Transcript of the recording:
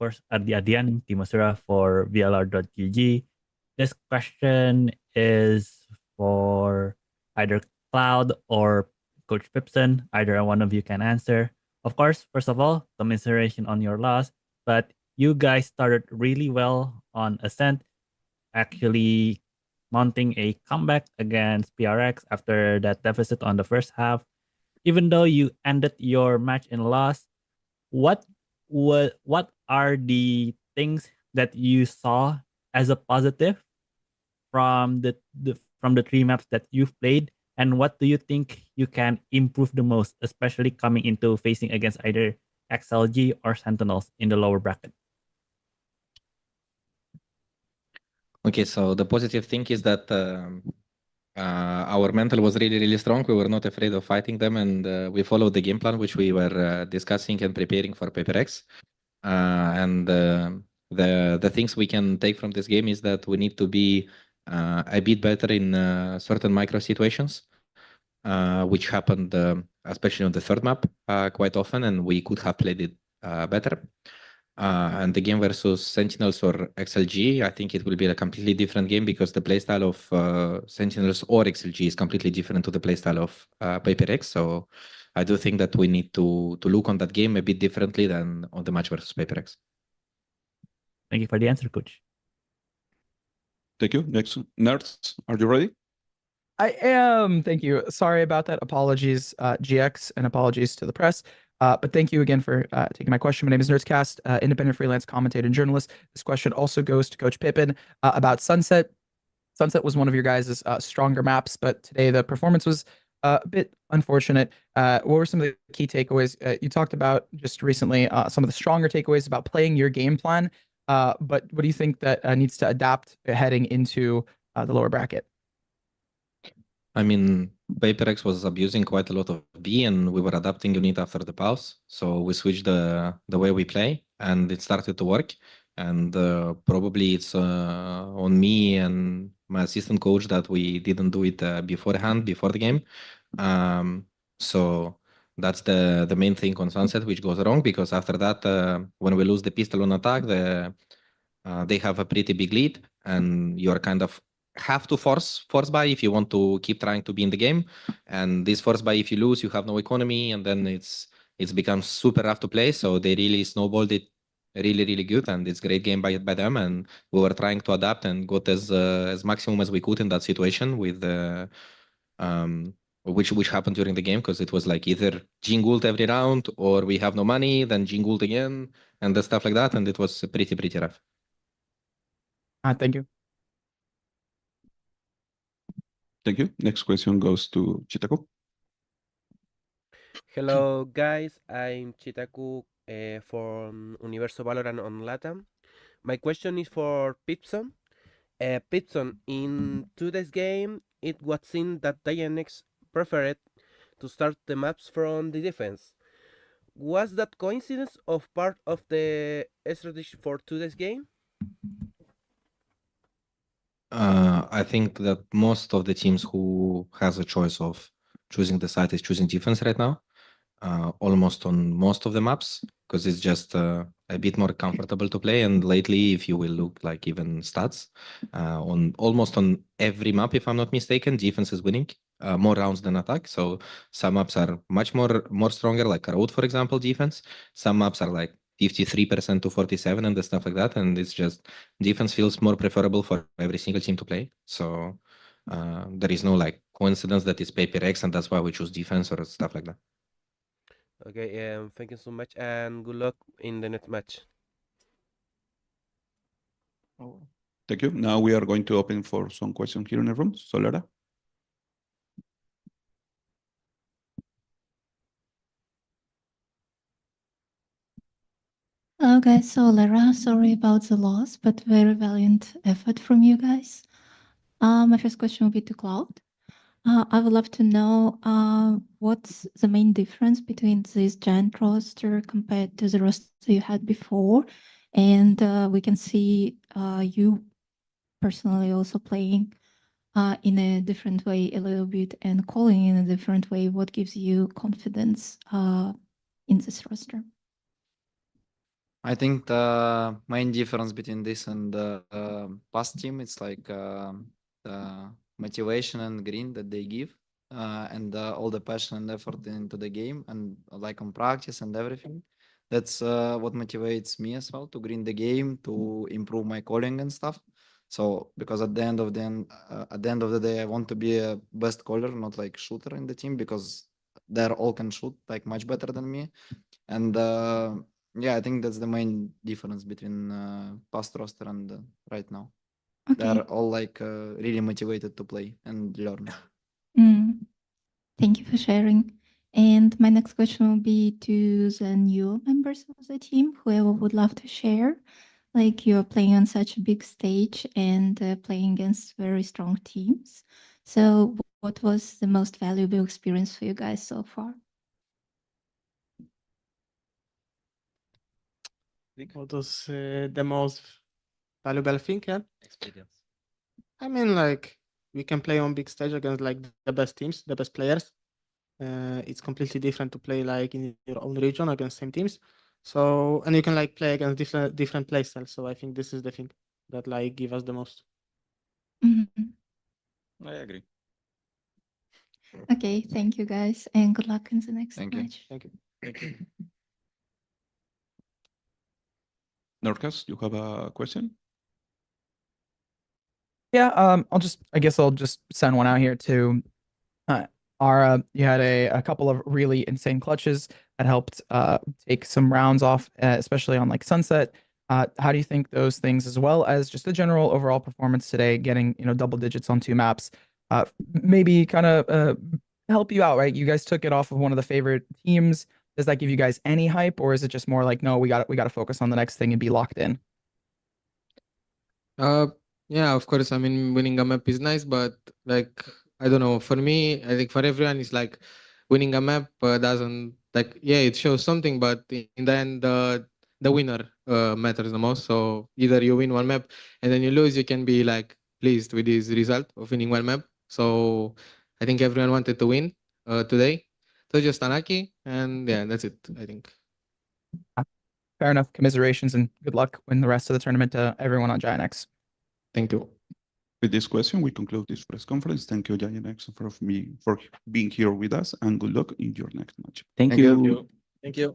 course, Ardi Adian, Timasura for VLR.GG. This question is for either Cloud or Coach pipsoN. Either one of you can answer. Of course, first of all, commiseration on your loss, but you guys started really well on Ascent, actually mounting a comeback against PRX after that deficit on the first half. Even though you ended your match in loss, what what are the things that you saw as a positive from the three maps that you've played, and what do you think you can improve the most, especially coming into facing against either XLG or Sentinels in the lower bracket? Okay, so the positive thing is that our mental was really strong. We were not afraid of fighting them, and we followed the game plan which we were discussing and preparing for PaperX. And the things we can take from this game is that we need to be a bit better in certain micro situations, which happened especially on the third map quite often, and we could have played it better. And the game versus Sentinels or XLG, I think it will be a completely different game because the playstyle of Sentinels or XLG is completely different to the playstyle of PaperX. So I do think that we need to look on that game a bit differently than on the match versus PaperX. Thank you for the answer, Coach. Thank you. Next, Nerds, are you ready? I am. Thank you. Sorry about that. Apologies, GX, and apologies to the press. But thank you again for taking my question. My name is Nerdscast, independent freelance commentator and journalist. This question also goes to Coach pipsoN about Sunset. Sunset was one of your guys' stronger maps, but today the performance was a bit unfortunate. What were some of the key takeaways? You talked about just recently some of the stronger takeaways about playing your game plan, but what do you think that needs to adapt heading into the lower bracket? I mean, PaperX was abusing quite a lot of B, and we were adapting unit after the pause. So we switched the way we play, and it started to work. And probably it's on me and my assistant coach that we didn't do it beforehand, before the game. So that's the main thing on Sunset, which goes wrong, because after that, when we lose the pistol on attack, they have a pretty big lead, and you're kind of have to force buy if you want to keep trying to be in the game. And this force buy, if you lose, you have no economy, and then it's become super rough to play. So they really snowballed it really good, and it's great game by them. And we were trying to adapt and got as maximum as we could in that situation with which happened during the game, because it was like either Jingled every round or we have no money, then Jingled again, and the stuff like that, and it was pretty rough. Thank you. Thank you. Next question goes to Chitaku. Hello guys, I'm Chitaku from Universo Valorant on LATAM. My question is for pipsoN. pipsoN, in today's game, it was seen that GIANTX preferred to start the maps from the defense. Was that coincidence of part of the strategy for today's game? I think that most of the teams who has a choice of choosing the side is choosing defense right now, almost on most of the maps, because it's just a bit more comfortable to play. And lately, if you will look like even stats, on almost on every map, if I'm not mistaken, defense is winning more rounds than attack. So some maps are much more stronger, like Road, for example, defense. Some maps are like 53% to 47 and the stuff like that, and it's just defense feels more preferable for every single team to play. So there is no like coincidence that it's PaperX and that's why we choose defense or stuff like that. Okay, thank you so much and good luck in the next match. Thank you. Now we are going to open for some questions here in the room. Solera. Hello guys, so Lara, sorry about the loss, but very valiant effort from you guys. My first question will be to Cloud. I would love to know what's the main difference between this giant roster compared to the roster you had before, and we can see you personally also playing in a different way a little bit and calling in a different way. What gives you confidence in this roster? I think the main difference between this and the past team, it's like the motivation and green that they give, and all the passion and effort into the game, and like on practice and everything. That's what motivates me as well to green the game, to improve my calling and stuff. So because at the end of the day, I want to be a best caller, not like shooter in the team, because they're all can shoot like much better than me, and yeah, I think that's the main difference between past roster and right now. Okay. They're all like really motivated to play and learn. Thank you for sharing. And my next question will be to the new members of the team, whoever would love to share. Like, you're playing on such a big stage and playing against very strong teams. So what was the most valuable experience for you guys so far? What was the most valuable thing? Yeah? Experience. I mean, like, we can play on big stage against like the best teams, the best players. It's completely different to play like in your own region against same teams. So, and you can like play against different play styles. So I think this is the thing that like give us the most. Mhm. I agree. Okay, thank you guys, and good luck in the next Thank you. match. Thank you. Thank you. Norcas, you have a question? Yeah, I guess I'll just send one out here to Ara. You had a couple of really insane clutches that helped take some rounds off, especially on like Sunset. How do you think those things, as well as just the general overall performance today, getting double digits on 2 maps, maybe kind of help you out, right? You guys took it off of one of the favorite teams. Does that give you guys any hype, or is it just more like, no, we got to focus on the next thing and be locked in? Yeah, of course. I mean, winning a map is nice, but like, I don't know. For me, I think for everyone, it's like winning a map doesn't like, yeah, it shows something, but in the end, the winner matters the most. So either you win one map and then you lose, you can be like pleased with this result of winning one map. So I think everyone wanted to win today. So just unlucky, and yeah, that's it, I think. Fair enough. Commiserations and good luck in the rest of the tournament to everyone on GIANTX. Thank you. With this question, we conclude this press conference. Thank you, GIANTX, for being here with us, and good luck in your next match. Thank Thank you. you. Thank you.